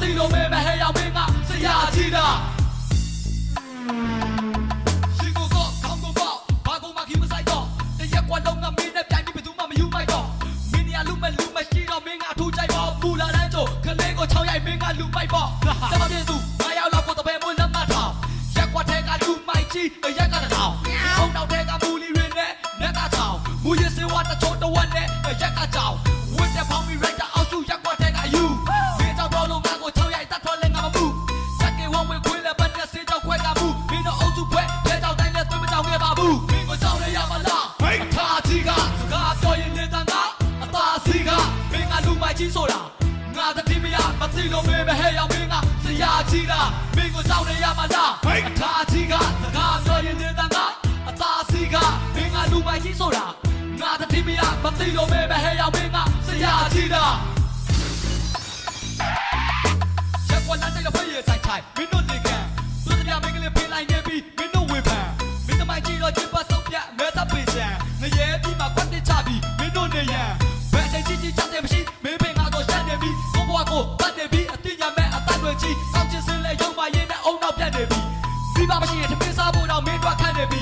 သိလို့မဲမဲဟဲ့ရောက်မင်းကဆရာကြီးတာရှိကိုကောခေါင်းကိုပေါက်ဘာကိုမှခီးမဆိုင်တော့တရက်ကွာလုံးကမင်းနဲ့ပြိုင်ပြီးဘယ်သူမှမယူမိုက်တော့မင်းရလူမဲ့ရှိတော့မင်းကအထူးကြိုက်ပေါ့ပူလာတဲ့ကြိုခလေးကို6ရိုက်မင်းကလူမိုက်ပေါ့ကျမပြေသူ9ရောက်လောက်ကိုတပည့်မွေးလက်မထောင်ရက်ကွာထဲကလူမိုက်ကြီးရက်ကတထောင်အုံနောက်ထဲကမူလီရင်းနဲ့နက်ကထောင်မူရစေဝါတချို့တဝက်နဲ့ရက်ကကြောင်ဝစ်တဲ့ဖောင်းမီရိုက်တာအောက်စုရက်ကွာထဲကယူမင်းကြောင့်တော့လုံးငါကို6ရိုက်တတ်ထွက်လဲငါမမှုစက်ကေဝဝဲခွေးလက်ပတ်နဲ့စေးကြောက်ခွဲကမှုမင်းတို့အုပ်စုခွဲထဲကြောက်တိုင်းနဲ့သွေးမကြောက်ခဲ့ပါဘူးမင်းကိုကြောက်လဲရမလားအခါကြီးကစကားပြောရင်နေတာကအသာစီကမင်းကလူမိုက်ကြီးဆိုတာငါတတိမရမသိလို့မင်းပဲဟဲ့ရောက်မင်းကဆရာကြီးလားမင်းကိုကြောက်နေရမလားအခါကြီးကစကားပြောရင်နေတာကအသာစီကမင်းကလူမိုက်ကြီးဆိုတာငါတတိမရမသိလို့မင်းပဲဟဲ့ရောက်မင်းကဆရာကြီးလားရက်ကွာလက်တဲ့ဖေးရဆိုင်ထိုင်မင်းတို့လေကန်သူတရားမင်းကလေးပေးလိုက်နေပြီမင်းတို့ဝေဖန်မင်းတမိုင်းကြီးတော့ချစ်ပတ်ဆုံးပြမဲသပေးချင်ငရဲပြီးမှကွက်တစ်ချပြီးမင်းတို့နေရန်ဘယ်ချိန်ကြီးချတဲ့မရှိမင်းပင်ကတော့ရှက်နေပြီကိုဘွားကိုပတ်နေပြီအတိညာမဲ့အတန်တွေကြီးကောက်ချစ်စင်းလဲရုံမရင်းနဲ့အုံနောက်ပြတ်နေပြီပြီးပါမရှိရင်တပင်းစားဖို့တော့မင်းတို့ခန့်နေပြီ